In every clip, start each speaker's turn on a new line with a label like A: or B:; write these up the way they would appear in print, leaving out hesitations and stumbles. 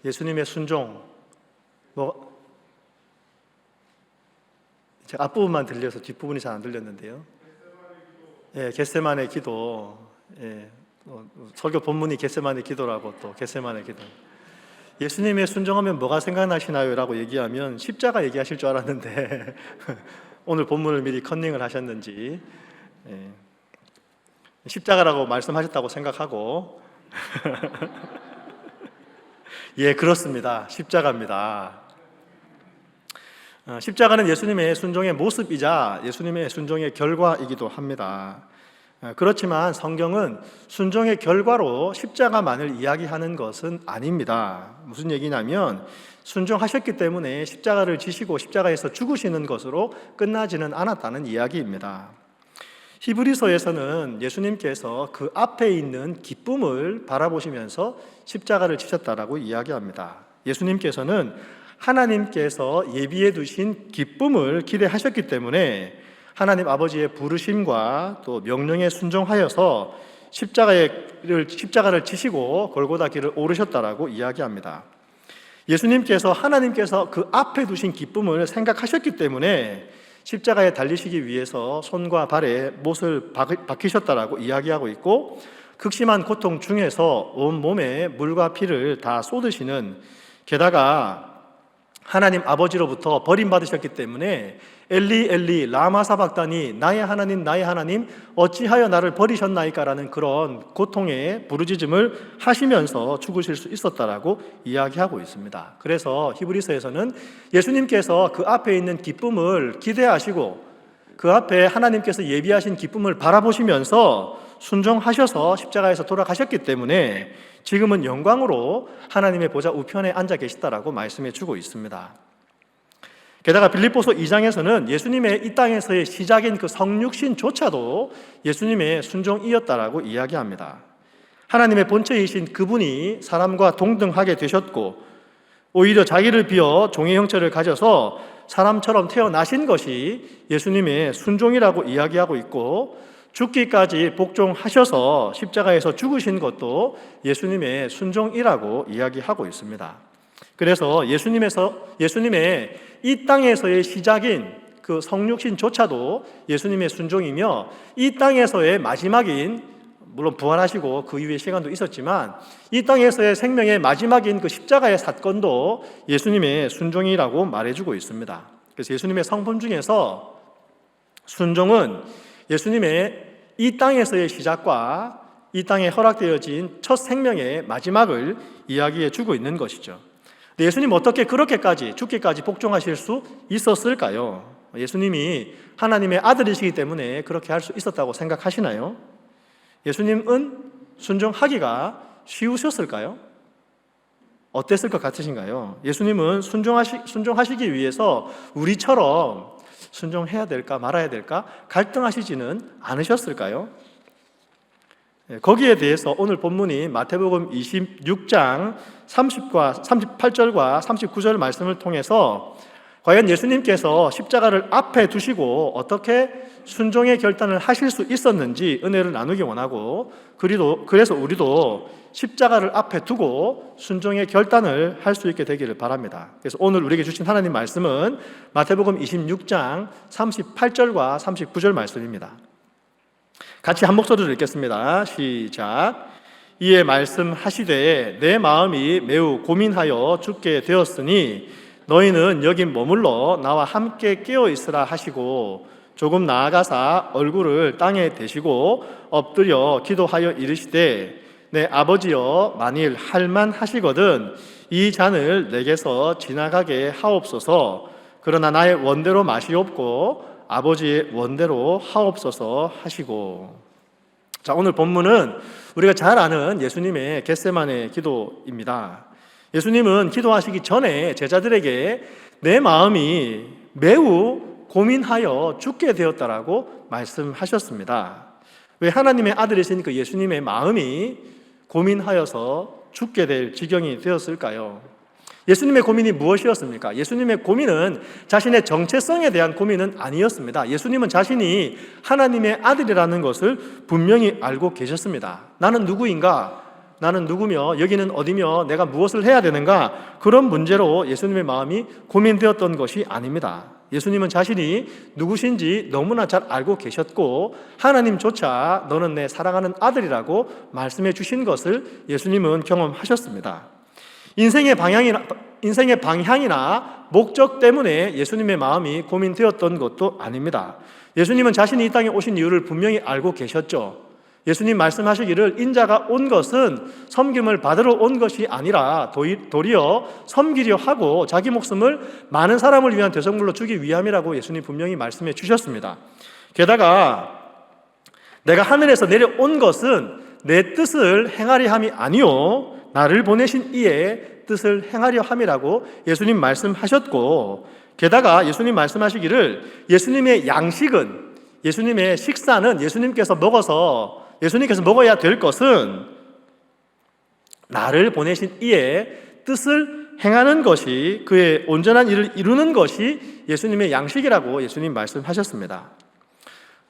A: 예수님의 순종, 제가 앞부분만 들려서 뒷부분이 잘 안 들렸는데요. 예, 겟세마네 기도. 예, 설교 본문이 겟세마네 기도라고 또 겟세마네 기도. 예수님의 순종하면 뭐가 생각나시나요? 라고 얘기하면 십자가 얘기하실 줄 알았는데 오늘 본문을 미리 컨닝을 하셨는지, 예, 십자가라고 말씀하셨다고 생각하고 예, 그렇습니다. 십자가입니다. 십자가는 예수님의 순종의 모습이자 예수님의 순종의 결과이기도 합니다. 그렇지만 성경은 순종의 결과로 십자가만을 이야기하는 것은 아닙니다. 무슨 얘기냐면 순종하셨기 때문에 십자가를 지시고 십자가에서 죽으시는 것으로 끝나지는 않았다는 이야기입니다. 히브리서에서는 예수님께서 그 앞에 있는 기쁨을 바라보시면서 십자가를 지셨다라고 이야기합니다. 예수님께서는 하나님께서 예비해 두신 기쁨을 기대하셨기 때문에 하나님 아버지의 부르심과 또 명령에 순종하여서 십자가를 지시고 골고다 길을 오르셨다라고 이야기합니다. 예수님께서 하나님께서 그 앞에 두신 기쁨을 생각하셨기 때문에 십자가에 달리시기 위해서 손과 발에 못을 박히셨다라고 이야기하고 있고, 극심한 고통 중에서 온 몸에 물과 피를 다 쏟으시는, 게다가 하나님 아버지로부터 버림받으셨기 때문에 엘리 엘리 라마 사박다니 나의 하나님 어찌하여 나를 버리셨나이까라는 그런 고통의 부르짖음을 하시면서 죽으실 수 있었다라고 이야기하고 있습니다. 그래서 히브리서에서는 예수님께서 그 앞에 있는 기쁨을 기대하시고 그 앞에 하나님께서 예비하신 기쁨을 바라보시면서 순종하셔서 십자가에서 돌아가셨기 때문에 지금은 영광으로 하나님의 보좌 우편에 앉아 계시다라고 말씀해 주고 있습니다. 게다가 빌립보서 2장에서는 예수님의 이 땅에서의 시작인 그 성육신조차도 예수님의 순종이었다라고 이야기합니다. 하나님의 본체이신 그분이 사람과 동등하게 되셨고 오히려 자기를 비어 종의 형체를 가져서 사람처럼 태어나신 것이 예수님의 순종이라고 이야기하고 있고, 죽기까지 복종하셔서 십자가에서 죽으신 것도 예수님의 순종이라고 이야기하고 있습니다. 그래서 예수님의 이 땅에서의 시작인 그 성육신조차도 예수님의 순종이며, 이 땅에서의 마지막인, 물론 부활하시고 그 이후의 시간도 있었지만 이 땅에서의 생명의 마지막인 그 십자가의 사건도 예수님의 순종이라고 말해주고 있습니다. 그래서 예수님의 성품 중에서 순종은 예수님의 이 땅에서의 시작과 이 땅에 허락되어진 첫 생명의 마지막을 이야기해 주고 있는 것이죠. 근데 예수님 어떻게 그렇게까지 죽기까지 복종하실 수 있었을까요? 예수님이 하나님의 아들이시기 때문에 그렇게 할 수 있었다고 생각하시나요? 예수님은 순종하기가 쉬우셨을까요? 어땠을 것 같으신가요? 예수님은 순종하시기 위해서 우리처럼 순종해야 될까 말아야 될까 갈등하시지는 않으셨을까요? 거기에 대해서 오늘 본문이 마태복음 26장 38절과 39절 말씀을 통해서 과연 예수님께서 십자가를 앞에 두시고 어떻게 순종의 결단을 하실 수 있었는지 은혜를 나누기 원하고, 그래서 우리도 십자가를 앞에 두고 순종의 결단을 할 수 있게 되기를 바랍니다. 그래서 오늘 우리에게 주신 하나님 말씀은 마태복음 26장 38절과 39절 말씀입니다. 같이 한 목소리로 읽겠습니다. 시작. 이에 말씀하시되 내 마음이 매우 고민하여 죽게 되었으니 너희는 여기 머물러 나와 함께 깨어 있으라 하시고, 조금 나아가사 얼굴을 땅에 대시고 엎드려 기도하여 이르시되 내 아버지여, 만일 할만하시거든 이 잔을 내게서 지나가게 하옵소서. 그러나 나의 원대로 마시옵고 아버지의 원대로 하옵소서 하시고. 자, 오늘 본문은 우리가 잘 아는 예수님의 겟세마네 기도입니다. 예수님은 기도하시기 전에 제자들에게 내 마음이 매우 고민하여 죽게 되었다라고 말씀하셨습니다. 왜 하나님의 아들이신 그 예수님의 마음이 고민하여서 죽게 될 지경이 되었을까요? 예수님의 고민이 무엇이었습니까? 예수님의 고민은 자신의 정체성에 대한 고민은 아니었습니다. 예수님은 자신이 하나님의 아들이라는 것을 분명히 알고 계셨습니다. 나는 누구인가? 나는 누구며 여기는 어디며 내가 무엇을 해야 되는가? 그런 문제로 예수님의 마음이 고민되었던 것이 아닙니다. 예수님은 자신이 누구신지 너무나 잘 알고 계셨고 하나님조차 너는 내 사랑하는 아들이라고 말씀해 주신 것을 예수님은 경험하셨습니다. 인생의 방향이나 목적 때문에 예수님의 마음이 고민되었던 것도 아닙니다. 예수님은 자신이 이 땅에 오신 이유를 분명히 알고 계셨죠. 예수님 말씀하시기를 인자가 온 것은 섬김을 받으러 온 것이 아니라 도리어 섬기려 하고 자기 목숨을 많은 사람을 위한 대성물로 주기 위함이라고 예수님 분명히 말씀해 주셨습니다. 게다가 내가 하늘에서 내려온 것은 내 뜻을 행하려 함이 아니요 나를 보내신 이의 뜻을 행하려 함이라고 예수님 말씀하셨고, 게다가 예수님 말씀하시기를 예수님의 양식은, 예수님의 식사는 예수님께서 먹어야 될 것은 나를 보내신 이의 뜻을 행하는 것이, 그의 온전한 일을 이루는 것이 예수님의 양식이라고 예수님 말씀하셨습니다.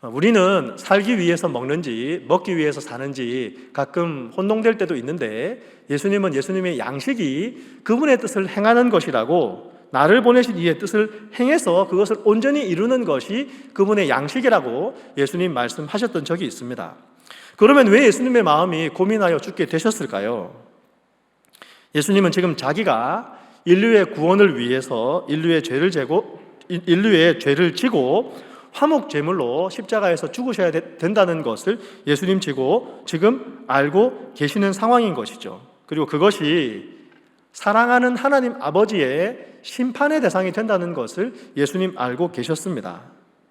A: 우리는 살기 위해서 먹는지 먹기 위해서 사는지 가끔 혼동될 때도 있는데, 예수님은 예수님의 양식이 그분의 뜻을 행하는 것이라고, 나를 보내신 이의 뜻을 행해서 그것을 온전히 이루는 것이 그분의 양식이라고 예수님 말씀하셨던 적이 있습니다. 그러면 왜 예수님의 마음이 고민하여 죽게 되셨을까요? 예수님은 지금 자기가 인류의 구원을 위해서 인류의 죄를 지고 화목제물로 십자가에서 죽으셔야 된다는 것을 예수님 지금 알고 계시는 상황인 것이죠. 그리고 그것이 사랑하는 하나님 아버지의 심판의 대상이 된다는 것을 예수님 알고 계셨습니다.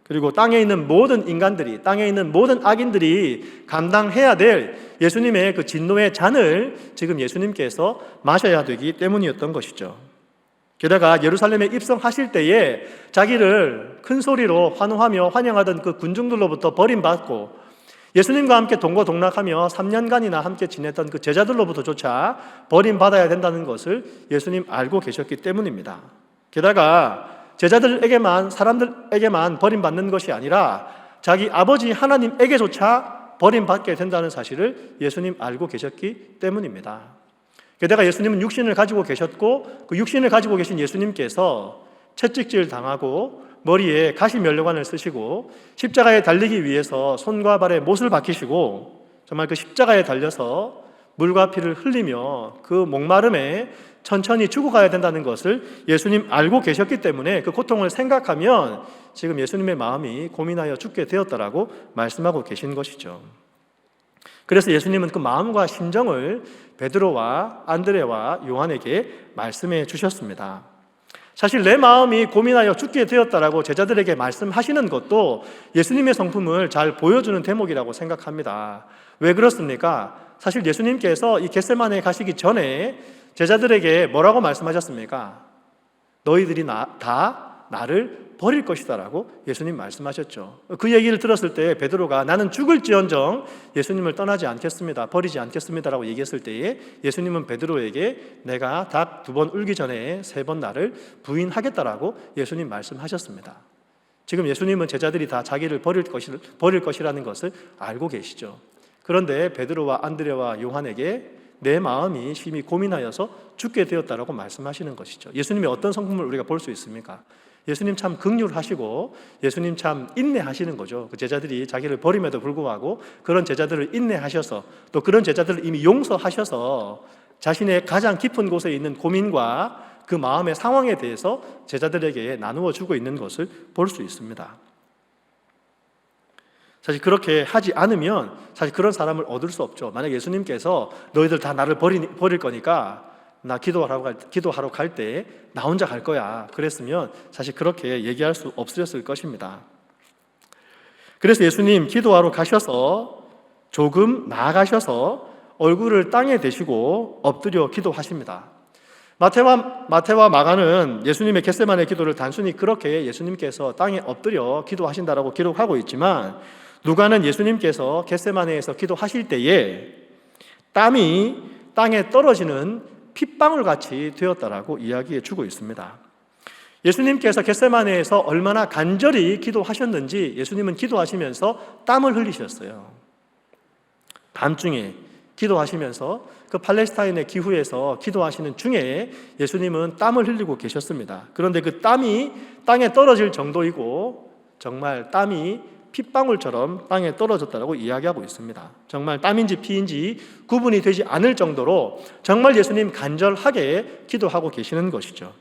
A: 그리고 땅에 있는 모든 인간들이, 땅에 있는 모든 악인들이 감당해야 될 예수님의 그 진노의 잔을 지금 예수님께서 마셔야 되기 때문이었던 것이죠. 게다가 예루살렘에 입성하실 때에 자기를 큰 소리로 환호하며 환영하던 그 군중들로부터 버림받고 예수님과 함께 동고동락하며 3년간이나 함께 지냈던 그 제자들로부터조차 버림받아야 된다는 것을 예수님 알고 계셨기 때문입니다. 게다가 제자들에게만, 사람들에게만 버림받는 것이 아니라 자기 아버지 하나님에게조차 버림받게 된다는 사실을 예수님 알고 계셨기 때문입니다. 게다가 예수님은 육신을 가지고 계셨고, 그 육신을 가지고 계신 예수님께서 채찍질 당하고 머리에 가시면류관을 쓰시고 십자가에 달리기 위해서 손과 발에 못을 박히시고 정말 그 십자가에 달려서 물과 피를 흘리며 그 목마름에 천천히 죽어가야 된다는 것을 예수님 알고 계셨기 때문에 그 고통을 생각하면 지금 예수님의 마음이 고민하여 죽게 되었다라고 말씀하고 계신 것이죠. 그래서 예수님은 그 마음과 심정을 베드로와 안드레와 요한에게 말씀해 주셨습니다. 사실 내 마음이 고민하여 죽게 되었다라고 제자들에게 말씀하시는 것도 예수님의 성품을 잘 보여주는 대목이라고 생각합니다. 왜 그렇습니까? 사실 예수님께서 이 겟세마네에 가시기 전에 제자들에게 뭐라고 말씀하셨습니까? 너희들이 다 나를 버릴 것이다 라고 예수님 말씀하셨죠. 그 얘기를 들었을 때 베드로가 나는 죽을지언정 예수님을 떠나지 않겠습니다, 버리지 않겠습니다 라고 얘기했을 때에 예수님은 베드로에게 내가 닭 2번 울기 전에 3번 나를 부인하겠다라고 예수님 말씀하셨습니다. 지금 예수님은 제자들이 다 자기를 버릴 것이라는 것을 알고 계시죠. 그런데 베드로와 안드레와 요한에게 내 마음이 심히 고민하여서 죽게 되었다라고 말씀하시는 것이죠. 예수님의 어떤 성품을 우리가 볼 수 있습니까? 예수님 참 긍휼하시고 예수님 참 인내하시는 거죠. 그 제자들이 자기를 버림에도 불구하고 그런 제자들을 인내하셔서 또 그런 제자들을 이미 용서하셔서 자신의 가장 깊은 곳에 있는 고민과 그 마음의 상황에 대해서 제자들에게 나누어 주고 있는 것을 볼 수 있습니다. 사실 그렇게 하지 않으면 사실 그런 사람을 얻을 수 없죠. 만약 예수님께서 너희들 다 나를 버릴 거니까 나 기도하러 갈 때 나 혼자 갈 거야 그랬으면 사실 그렇게 얘기할 수 없으셨을 것입니다. 그래서 예수님 기도하러 가셔서 조금 나아가셔서 얼굴을 땅에 대시고 엎드려 기도하십니다. 마태와 마가는 예수님의 겟세마네 기도를 단순히 그렇게 예수님께서 땅에 엎드려 기도하신다라고 기록하고 있지만, 누가는 예수님께서 겟세마네에서 기도하실 때에 땀이 땅에 떨어지는 핏방울 같이 되었다라고 이야기해 주고 있습니다. 예수님께서 겟세마네에서 얼마나 간절히 기도하셨는지 예수님은 기도하시면서 땀을 흘리셨어요. 밤중에 기도하시면서 그 팔레스타인의 기후에서 기도하시는 중에 예수님은 땀을 흘리고 계셨습니다. 그런데 그 땀이 땅에 떨어질 정도이고 정말 땀이 핏방울처럼 땅에 떨어졌다고 이야기하고 있습니다. 정말 땀인지 피인지 구분이 되지 않을 정도로 정말 예수님 간절하게 기도하고 계시는 것이죠.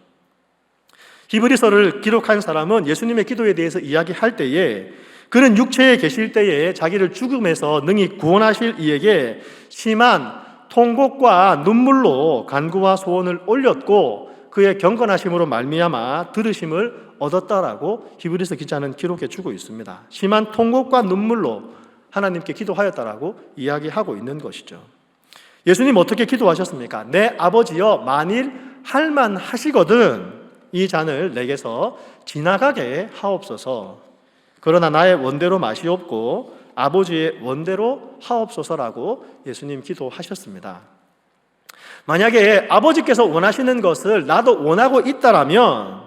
A: 히브리서를 기록한 사람은 예수님의 기도에 대해서 이야기할 때에 그는 육체에 계실 때에 자기를 죽음에서 능히 구원하실 이에게 심한 통곡과 눈물로 간구와 소원을 올렸고 그의 경건하심으로 말미암아 들으심을 얻었다라고 히브리서 기자는 기록해 주고 있습니다. 심한 통곡과 눈물로 하나님께 기도하였다라고 이야기하고 있는 것이죠. 예수님 어떻게 기도하셨습니까? 내 아버지여 만일 할만하시거든 이 잔을 내게서 지나가게 하옵소서. 그러나 나의 원대로 마시옵고 아버지의 원대로 하옵소서라고 예수님 기도하셨습니다. 만약에 아버지께서 원하시는 것을 나도 원하고 있다라면,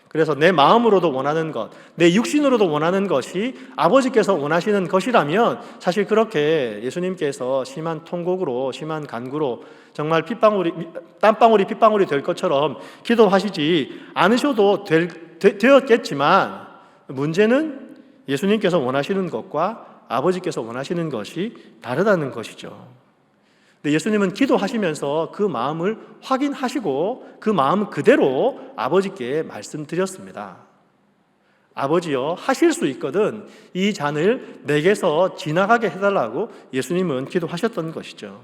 A: 그래서 내 마음으로도 원하는 것, 내 육신으로도 원하는 것이 아버지께서 원하시는 것이라면 사실 그렇게 예수님께서 심한 통곡으로, 심한 간구로 정말 땀방울이 핏방울이 될 것처럼 기도하시지 않으셔도 되었겠지만, 문제는 예수님께서 원하시는 것과 아버지께서 원하시는 것이 다르다는 것이죠. 근데 예수님은 기도하시면서 그 마음을 확인하시고 그 마음 그대로 아버지께 말씀드렸습니다. 아버지여, 하실 수 있거든 이 잔을 내게서 지나가게 해달라고 예수님은 기도하셨던 것이죠.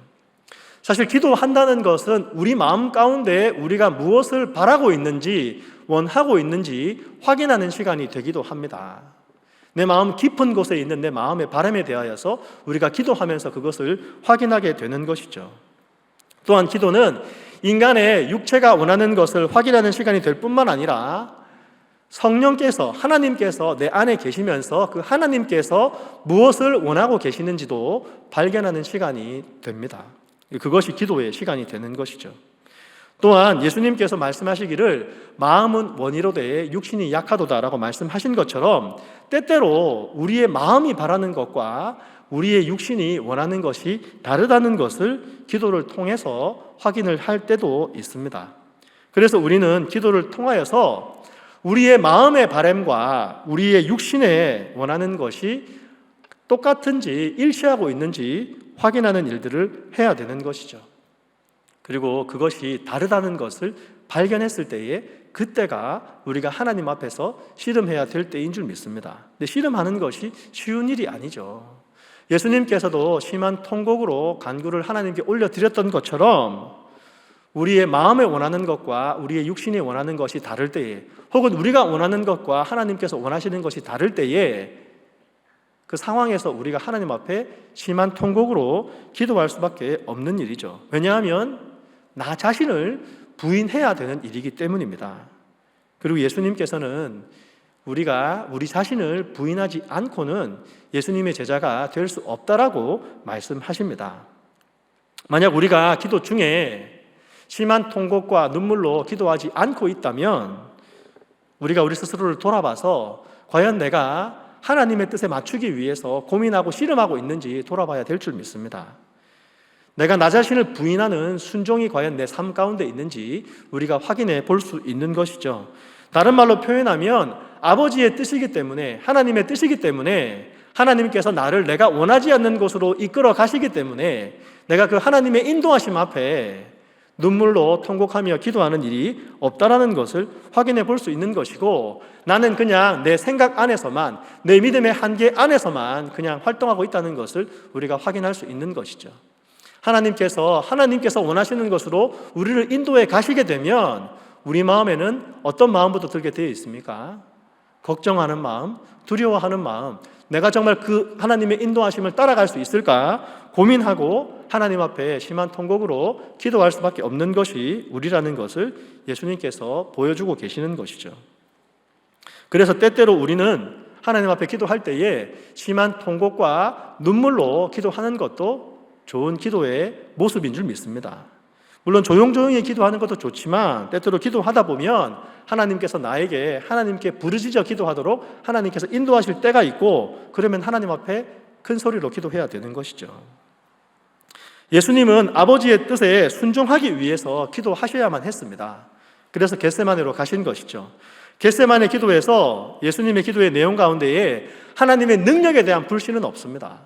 A: 사실 기도한다는 것은 우리 마음 가운데 우리가 무엇을 바라고 있는지, 원하고 있는지 확인하는 시간이 되기도 합니다. 내 마음 깊은 곳에 있는 내 마음의 바람에 대하여서 우리가 기도하면서 그것을 확인하게 되는 것이죠. 또한 기도는 인간의 육체가 원하는 것을 확인하는 시간이 될 뿐만 아니라 성령께서, 하나님께서 내 안에 계시면서 그 하나님께서 무엇을 원하고 계시는지도 발견하는 시간이 됩니다. 그것이 기도의 시간이 되는 것이죠. 또한 예수님께서 말씀하시기를 마음은 원이로되 육신이 약하도다라고 말씀하신 것처럼 때때로 우리의 마음이 바라는 것과 우리의 육신이 원하는 것이 다르다는 것을 기도를 통해서 확인을 할 때도 있습니다. 그래서 우리는 기도를 통하여서 우리의 마음의 바람과 우리의 육신에 원하는 것이 똑같은지 일치하고 있는지 확인하는 일들을 해야 되는 것이죠. 그리고 그것이 다르다는 것을 발견했을 때에 그때가 우리가 하나님 앞에서 씨름해야 될 때인 줄 믿습니다. 근데 씨름하는 것이 쉬운 일이 아니죠. 예수님께서도 심한 통곡으로 간구를 하나님께 올려드렸던 것처럼 우리의 마음에 원하는 것과 우리의 육신이 원하는 것이 다를 때에, 혹은 우리가 원하는 것과 하나님께서 원하시는 것이 다를 때에 그 상황에서 우리가 하나님 앞에 심한 통곡으로 기도할 수밖에 없는 일이죠. 왜냐하면 나 자신을 부인해야 되는 일이기 때문입니다. 그리고 예수님께서는 우리가 우리 자신을 부인하지 않고는 예수님의 제자가 될 수 없다라고 말씀하십니다. 만약 우리가 기도 중에 심한 통곡과 눈물로 기도하지 않고 있다면 우리가 우리 스스로를 돌아봐서 과연 내가 하나님의 뜻에 맞추기 위해서 고민하고 씨름하고 있는지 돌아봐야 될 줄 믿습니다. 내가 나 자신을 부인하는 순종이 과연 내 삶 가운데 있는지 우리가 확인해 볼 수 있는 것이죠. 다른 말로 표현하면 아버지의 뜻이기 때문에, 하나님의 뜻이기 때문에 하나님께서 나를 내가 원하지 않는 곳으로 이끌어 가시기 때문에 내가 그 하나님의 인도하심 앞에 눈물로 통곡하며 기도하는 일이 없다라는 것을 확인해 볼 수 있는 것이고, 나는 그냥 내 생각 안에서만, 내 믿음의 한계 안에서만 그냥 활동하고 있다는 것을 우리가 확인할 수 있는 것이죠. 하나님께서 원하시는 것으로 우리를 인도해 가시게 되면 우리 마음에는 어떤 마음부터 들게 되어 있습니까? 걱정하는 마음, 두려워하는 마음, 내가 정말 그 하나님의 인도하심을 따라갈 수 있을까 고민하고 하나님 앞에 심한 통곡으로 기도할 수밖에 없는 것이 우리라는 것을 예수님께서 보여주고 계시는 것이죠. 그래서 때때로 우리는 하나님 앞에 기도할 때에 심한 통곡과 눈물로 기도하는 것도 좋은 기도의 모습인 줄 믿습니다. 물론 조용조용히 기도하는 것도 좋지만 때때로 기도하다 보면 하나님께서 나에게 하나님께 부르짖어 기도하도록 하나님께서 인도하실 때가 있고, 그러면 하나님 앞에 큰 소리로 기도해야 되는 것이죠. 예수님은 아버지의 뜻에 순종하기 위해서 기도하셔야만 했습니다. 그래서 겟세마네로 가신 것이죠. 겟세마네 기도에서 예수님의 기도의 내용 가운데에 하나님의 능력에 대한 불신은 없습니다.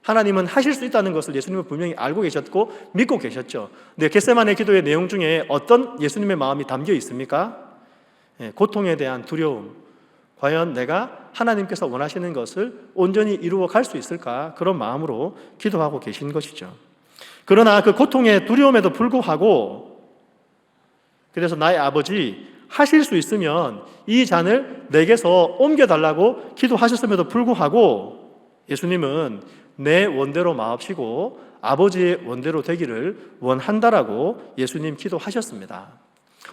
A: 하나님은 하실 수 있다는 것을 예수님은 분명히 알고 계셨고 믿고 계셨죠. 근데 겟세마네 기도의 내용 중에 어떤 예수님의 마음이 담겨 있습니까? 고통에 대한 두려움. 과연 내가 하나님께서 원하시는 것을 온전히 이루어 갈 수 있을까? 그런 마음으로 기도하고 계신 것이죠. 그러나 그 고통의 두려움에도 불구하고, 그래서 나의 아버지 하실 수 있으면 이 잔을 내게서 옮겨달라고 기도하셨음에도 불구하고 예수님은 내 원대로 마옵시고 아버지의 원대로 되기를 원한다라고 예수님 기도하셨습니다.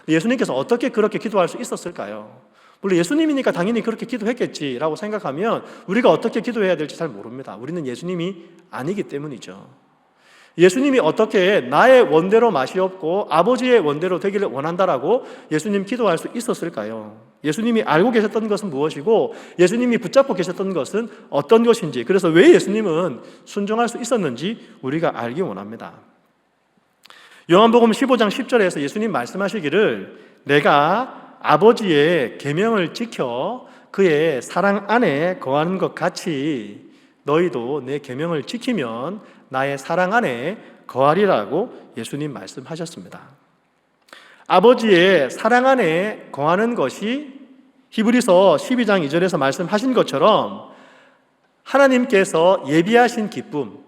A: 예수님께서 어떻게 그렇게 기도할 수 있었을까요? 물론 예수님이니까 당연히 그렇게 기도했겠지라고 생각하면 우리가 어떻게 기도해야 될지 잘 모릅니다. 우리는 예수님이 아니기 때문이죠. 예수님이 어떻게 나의 원대로 마시옵고 아버지의 원대로 되기를 원한다라고 예수님 기도할 수 있었을까요? 예수님이 알고 계셨던 것은 무엇이고 예수님이 붙잡고 계셨던 것은 어떤 것인지, 그래서 왜 예수님은 순종할 수 있었는지 우리가 알기 원합니다. 요한복음 15장 10절에서 예수님 말씀하시기를 내가 아버지의 계명을 지켜 그의 사랑 안에 거하는 것 같이 너희도 내 계명을 지키면 나의 사랑 안에 거하리라고 예수님 말씀하셨습니다. 아버지의 사랑 안에 거하는 것이 히브리서 12장 2절에서 말씀하신 것처럼 하나님께서 예비하신 기쁨,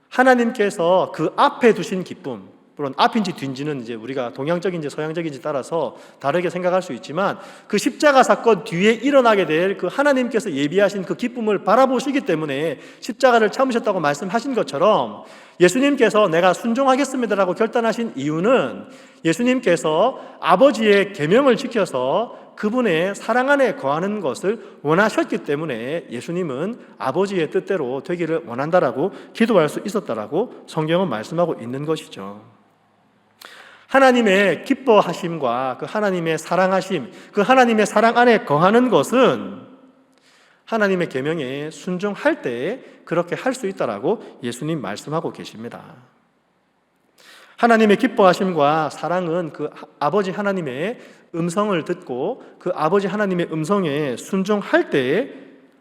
A: 하나님께서 그 앞에 두신 기쁨, 물론 앞인지 뒤인지는 이제 우리가 동양적인지 서양적인지 따라서 다르게 생각할 수 있지만 그 십자가 사건 뒤에 일어나게 될 그 하나님께서 예비하신 그 기쁨을 바라보시기 때문에 십자가를 참으셨다고 말씀하신 것처럼 예수님께서 내가 순종하겠습니다라고 결단하신 이유는 예수님께서 아버지의 계명을 지켜서 그분의 사랑 안에 거하는 것을 원하셨기 때문에 예수님은 아버지의 뜻대로 되기를 원한다라고 기도할 수 있었다라고 성경은 말씀하고 있는 것이죠. 하나님의 기뻐하심과 그 하나님의 사랑하심, 그 하나님의 사랑 안에 거하는 것은 하나님의 계명에 순종할 때 그렇게 할 수 있다라고 예수님 말씀하고 계십니다. 하나님의 기뻐하심과 사랑은 그 아버지 하나님의 음성을 듣고 그 아버지 하나님의 음성에 순종할 때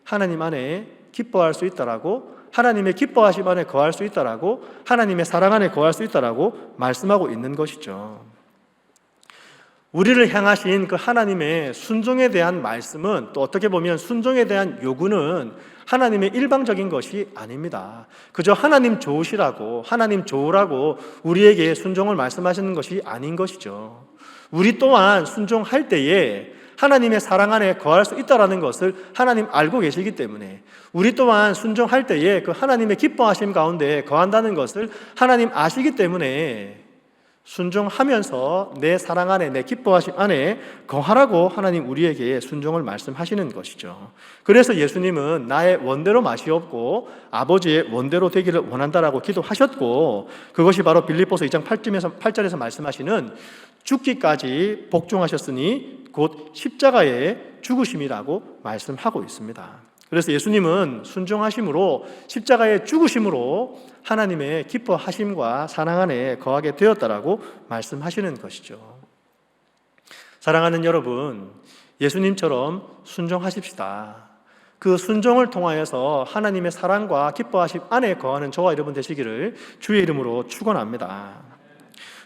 A: 하나님 안에 기뻐할 수 있다라고, 하나님의 기뻐하심 안에 거할 수 있다라고, 하나님의 사랑 안에 거할 수 있다라고 말씀하고 있는 것이죠. 우리를 향하신 그 하나님의 순종에 대한 말씀은 또 어떻게 보면 순종에 대한 요구는 하나님의 일방적인 것이 아닙니다. 그저 하나님 좋으시라고, 하나님 좋으라고 우리에게 순종을 말씀하시는 것이 아닌 것이죠. 우리 또한 순종할 때에 하나님의 사랑 안에 거할 수 있다는 것을 하나님 알고 계시기 때문에 우리 또한 순종할 때에 그 하나님의 기뻐하심 가운데 거한다는 것을 하나님 아시기 때문에 순종하면서 내 사랑 안에, 내 기뻐하심 안에 거하라고 하나님 우리에게 순종을 말씀하시는 것이죠. 그래서 예수님은 나의 원대로 마시옵고 아버지의 원대로 되기를 원한다라고 기도하셨고, 그것이 바로 빌립보서 2장 8절에서 말씀하시는 죽기까지 복종하셨으니 곧 십자가의 죽으심이라고 말씀하고 있습니다. 그래서 예수님은 순종하심으로, 십자가의 죽으심으로 하나님의 기뻐하심과 사랑 안에 거하게 되었다라고 말씀하시는 것이죠. 사랑하는 여러분, 예수님처럼 순종하십시다. 그 순종을 통하여서 하나님의 사랑과 기뻐하심 안에 거하는 저와 여러분 되시기를 주의 이름으로 축원합니다.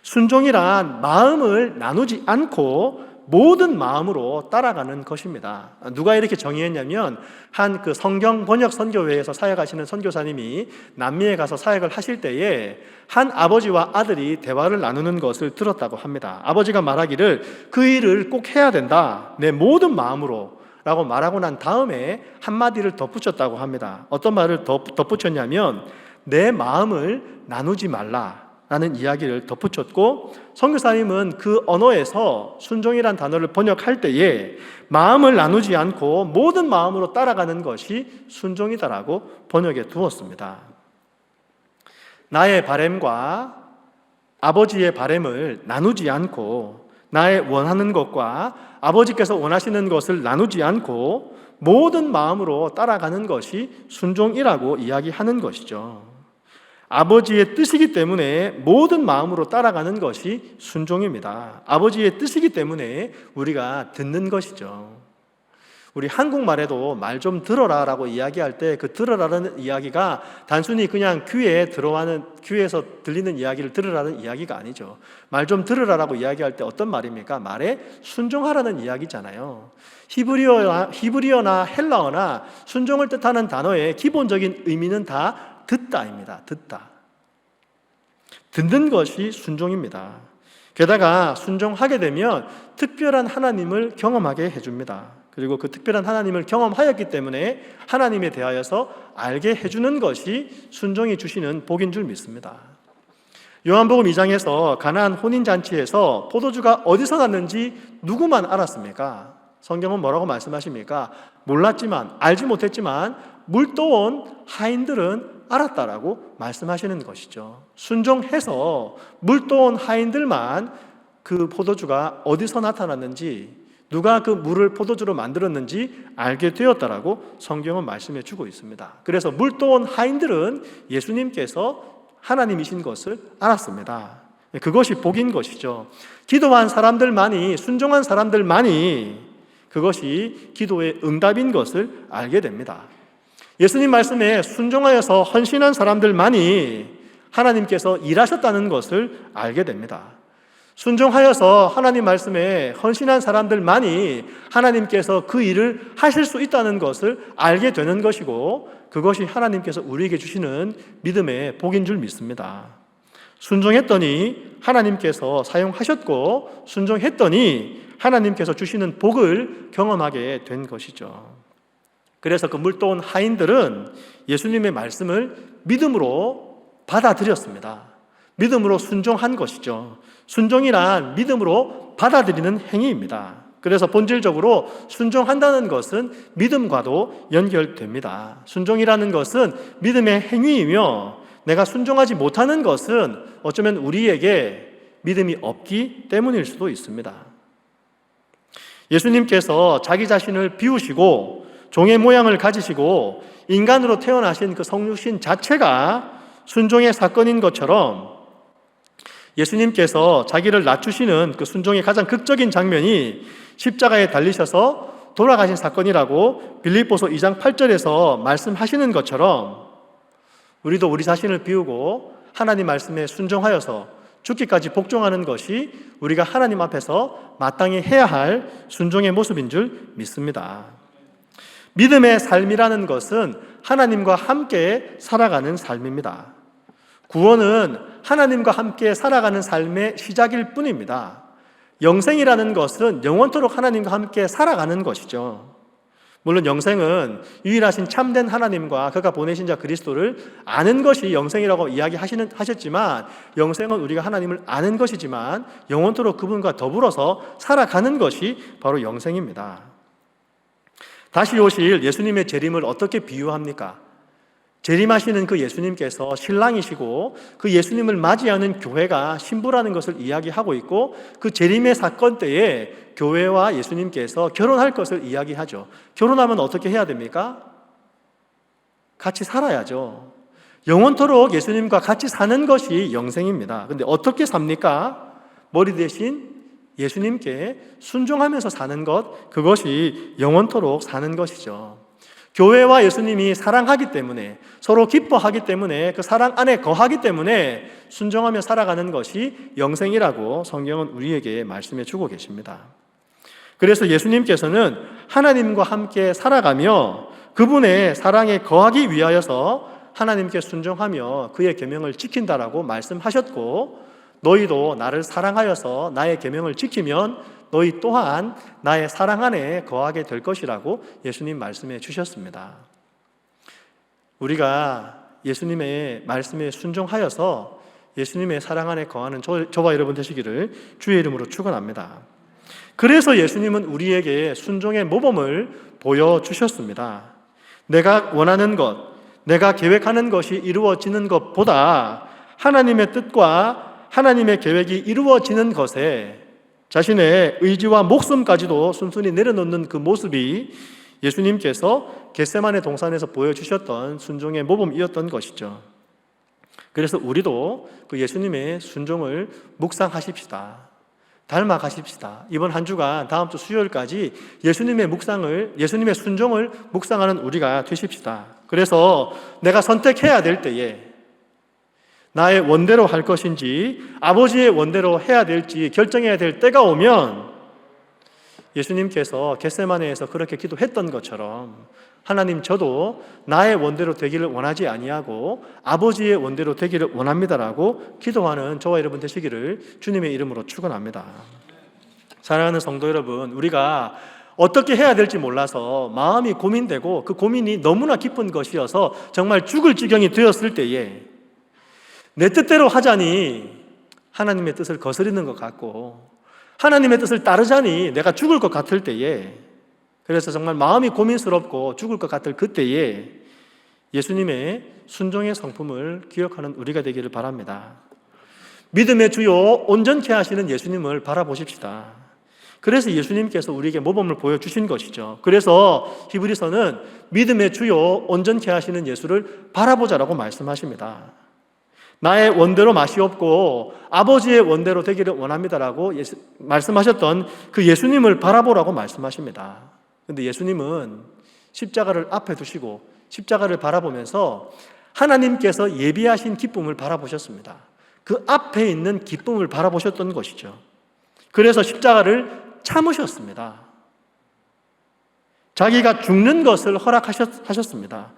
A: 순종이란 마음을 나누지 않고 모든 마음으로 따라가는 것입니다. 누가 이렇게 정의했냐면 한 그 성경 번역 선교회에서 사역하시는 선교사님이 남미에 가서 사역을 하실 때에 한 아버지와 아들이 대화를 나누는 것을 들었다고 합니다. 아버지가 말하기를 그 일을 꼭 해야 된다, 내 모든 마음으로 라고 말하고 난 다음에 한마디를 덧붙였다고 합니다. 어떤 말을 덧붙였냐면 내 마음을 나누지 말라 라는 이야기를 덧붙였고, 선교사님은 그 언어에서 순종이란 단어를 번역할 때에 마음을 나누지 않고 모든 마음으로 따라가는 것이 순종이다라고 번역해 두었습니다. 나의 바램과 아버지의 바램을 나누지 않고 나의 원하는 것과 아버지께서 원하시는 것을 나누지 않고 모든 마음으로 따라가는 것이 순종이라고 이야기하는 것이죠. 아버지의 뜻이기 때문에 모든 마음으로 따라가는 것이 순종입니다. 아버지의 뜻이기 때문에 우리가 듣는 것이죠. 우리 한국말에도 말 좀 들어라 라고 이야기할 때 그 들어라는 이야기가 단순히 그냥 귀에서 들리는 이야기를 들으라는 이야기가 아니죠. 말 좀 들으라 라고 이야기할 때 어떤 말입니까? 말에 순종하라는 이야기잖아요. 히브리어나 헬라어나 순종을 뜻하는 단어의 기본적인 의미는 다 듣다입니다. 듣다. 듣는 것이 순종입니다. 게다가 순종하게 되면 특별한 하나님을 경험하게 해줍니다. 그리고 그 특별한 하나님을 경험하였기 때문에 하나님에 대하여서 알게 해주는 것이 순종이 주시는 복인 줄 믿습니다. 요한복음 2장에서 가나안 혼인잔치에서 포도주가 어디서 났는지 누구만 알았습니까? 성경은 뭐라고 말씀하십니까? 몰랐지만, 알지 못했지만 물떠온 하인들은 알았다라고 말씀하시는 것이죠. 순종해서 물떠온 하인들만 그 포도주가 어디서 나타났는지, 누가 그 물을 포도주로 만들었는지 알게 되었다라고 성경은 말씀해 주고 있습니다. 그래서 물떠온 하인들은 예수님께서 하나님이신 것을 알았습니다. 그것이 복인 것이죠. 기도한 사람들만이, 순종한 사람들만이 그것이 기도의 응답인 것을 알게 됩니다. 예수님 말씀에 순종하여서 헌신한 사람들만이 하나님께서 일하셨다는 것을 알게 됩니다. 순종하여서 하나님 말씀에 헌신한 사람들만이 하나님께서 그 일을 하실 수 있다는 것을 알게 되는 것이고, 그것이 하나님께서 우리에게 주시는 믿음의 복인 줄 믿습니다. 순종했더니 하나님께서 사용하셨고, 순종했더니 하나님께서 주시는 복을 경험하게 된 것이죠. 그래서 그 물떠온 하인들은 예수님의 말씀을 믿음으로 받아들였습니다. 믿음으로 순종한 것이죠. 순종이란 믿음으로 받아들이는 행위입니다. 그래서 본질적으로 순종한다는 것은 믿음과도 연결됩니다. 순종이라는 것은 믿음의 행위이며, 내가 순종하지 못하는 것은 어쩌면 우리에게 믿음이 없기 때문일 수도 있습니다. 예수님께서 자기 자신을 비우시고 종의 모양을 가지시고 인간으로 태어나신 그 성육신 자체가 순종의 사건인 것처럼, 예수님께서 자기를 낮추시는 그 순종의 가장 극적인 장면이 십자가에 달리셔서 돌아가신 사건이라고 빌립보서 2장 8절에서 말씀하시는 것처럼, 우리도 우리 자신을 비우고 하나님 말씀에 순종하여서 죽기까지 복종하는 것이 우리가 하나님 앞에서 마땅히 해야 할 순종의 모습인 줄 믿습니다. 믿음의 삶이라는 것은 하나님과 함께 살아가는 삶입니다. 구원은 하나님과 함께 살아가는 삶의 시작일 뿐입니다. 영생이라는 것은 영원토록 하나님과 함께 살아가는 것이죠. 물론 영생은 유일하신 참된 하나님과 그가 보내신 자 그리스도를 아는 것이 영생이라고 이야기하셨지만, 영생은 우리가 하나님을 아는 것이지만 영원토록 그분과 더불어서 살아가는 것이 바로 영생입니다. 다시 오실 예수님의 재림을 어떻게 비유합니까? 재림하시는 그 예수님께서 신랑이시고 그 예수님을 맞이하는 교회가 신부라는 것을 이야기하고 있고, 그 재림의 사건 때에 교회와 예수님께서 결혼할 것을 이야기하죠. 결혼하면 어떻게 해야 됩니까? 같이 살아야죠. 영원토록 예수님과 같이 사는 것이 영생입니다. 근데 어떻게 삽니까? 머리 대신 예수님께 순종하면서 사는 것, 그것이 영원토록 사는 것이죠. 교회와 예수님이 사랑하기 때문에, 서로 기뻐하기 때문에, 그 사랑 안에 거하기 때문에 순종하며 살아가는 것이 영생이라고 성경은 우리에게 말씀해 주고 계십니다. 그래서 예수님께서는 하나님과 함께 살아가며 그분의 사랑에 거하기 위하여서 하나님께 순종하며 그의 계명을 지킨다라고 말씀하셨고, 너희도 나를 사랑하여서 나의 계명을 지키면 너희 또한 나의 사랑 안에 거하게 될 것이라고 예수님 말씀해 주셨습니다. 우리가 예수님의 말씀에 순종하여서 예수님의 사랑 안에 거하는 저와 여러분 되시기를 주의 이름으로 축원합니다. 그래서 예수님은 우리에게 순종의 모범을 보여주셨습니다. 내가 원하는 것, 내가 계획하는 것이 이루어지는 것보다 하나님의 뜻과 하나님의 계획이 이루어지는 것에 자신의 의지와 목숨까지도 순순히 내려놓는 그 모습이 예수님께서 겟세마네 동산에서 보여주셨던 순종의 모범이었던 것이죠. 그래서 우리도 그 예수님의 순종을 묵상하십시다. 닮아가십시다. 이번 한 주간 다음 주 수요일까지 예수님의 순종을 묵상하는 우리가 되십시다. 그래서 내가 선택해야 될 때에 나의 원대로 할 것인지 아버지의 원대로 해야 될지 결정해야 될 때가 오면 예수님께서 겟세마네에서 그렇게 기도했던 것처럼 하나님, 저도 나의 원대로 되기를 원하지 아니하고 아버지의 원대로 되기를 원합니다라고 기도하는 저와 여러분 되시기를 주님의 이름으로 축원합니다. 사랑하는 성도 여러분, 우리가 어떻게 해야 될지 몰라서 마음이 고민되고 그 고민이 너무나 깊은 것이어서 정말 죽을 지경이 되었을 때에 내 뜻대로 하자니 하나님의 뜻을 거스르는 것 같고 하나님의 뜻을 따르자니 내가 죽을 것 같을 때에, 그래서 정말 마음이 고민스럽고 죽을 것 같을 그때에 예수님의 순종의 성품을 기억하는 우리가 되기를 바랍니다. 믿음의 주요 온전케 하시는 예수님을 바라보십시다. 그래서 예수님께서 우리에게 모범을 보여주신 것이죠. 그래서 히브리서는 믿음의 주요 온전케 하시는 예수를 바라보자라고 말씀하십니다. 나의 원대로 맛이 없고 아버지의 원대로 되기를 원합니다라고 말씀하셨던 그 예수님을 바라보라고 말씀하십니다. 그런데 예수님은 십자가를 앞에 두시고 십자가를 바라보면서 하나님께서 예비하신 기쁨을 바라보셨습니다. 그 앞에 있는 기쁨을 바라보셨던 것이죠. 그래서 십자가를 참으셨습니다. 자기가 죽는 것을 허락하셨습니다.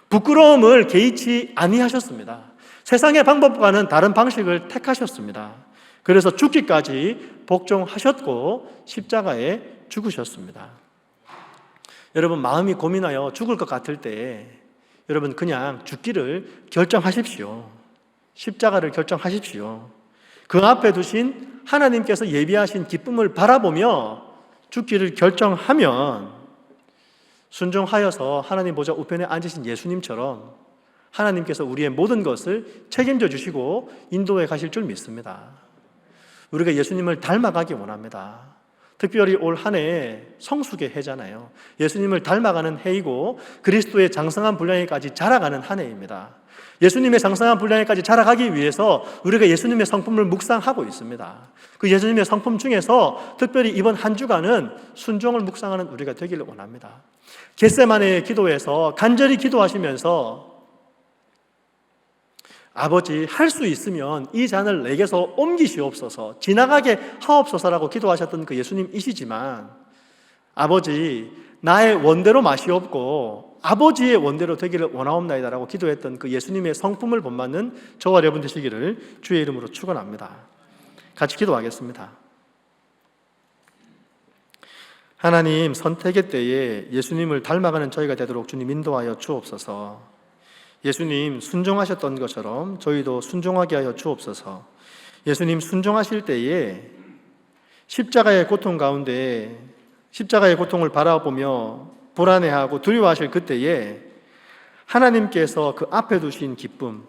A: 부끄러움을 개의치 아니하셨습니다. 세상의 방법과는 다른 방식을 택하셨습니다. 그래서 죽기까지 복종하셨고 십자가에 죽으셨습니다. 여러분, 마음이 고민하여 죽을 것 같을 때 여러분 그냥 죽기를 결정하십시오. 십자가를 결정하십시오. 그 앞에 두신 하나님께서 예비하신 기쁨을 바라보며 죽기를 결정하면 순종하여서 하나님 보좌 우편에 앉으신 예수님처럼 하나님께서 우리의 모든 것을 책임져 주시고 인도해 가실 줄 믿습니다. 우리가 예수님을 닮아가기 원합니다. 특별히 올 한 해 성숙의 해잖아요. 예수님을 닮아가는 해이고 그리스도의 장성한 분량에까지 자라가는 한 해입니다. 예수님의 장성한 분량에까지 자라가기 위해서 우리가 예수님의 성품을 묵상하고 있습니다. 그 예수님의 성품 중에서 특별히 이번 한 주간은 순종을 묵상하는 우리가 되기를 원합니다. 겟세마네 기도에서 간절히 기도하시면서 아버지, 할 수 있으면 이 잔을 내게서 옮기시옵소서, 지나가게 하옵소서라고 기도하셨던 그 예수님이시지만 아버지, 나의 원대로 맛이 없고 아버지의 원대로 되기를 원하옵나이다라고 기도했던 그 예수님의 성품을 본받는 저와 여러분 되시기를 주의 이름으로 축원합니다. 같이 기도하겠습니다. 하나님, 선택의 때에 예수님을 닮아가는 저희가 되도록 주님 인도하여 주옵소서. 예수님 순종하셨던 것처럼 저희도 순종하게 하여 주옵소서. 예수님 순종하실 때에 십자가의 고통 가운데 십자가의 고통을 바라보며 불안해하고 두려워하실 그때에 하나님께서 그 앞에 두신 기쁨,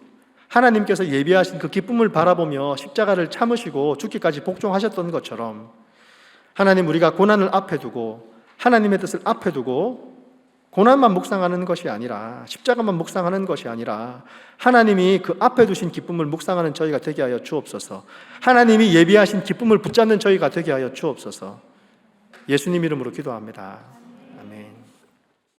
A: 하나님께서 예비하신 그 기쁨을 바라보며 십자가를 참으시고 죽기까지 복종하셨던 것처럼 하나님, 우리가 고난을 앞에 두고 하나님의 뜻을 앞에 두고 고난만 묵상하는 것이 아니라 십자가만 묵상하는 것이 아니라 하나님이 그 앞에 두신 기쁨을 묵상하는 저희가 되게 하여 주옵소서. 하나님이 예비하신 기쁨을 붙잡는 저희가 되게 하여 주옵소서. 예수님 이름으로 기도합니다.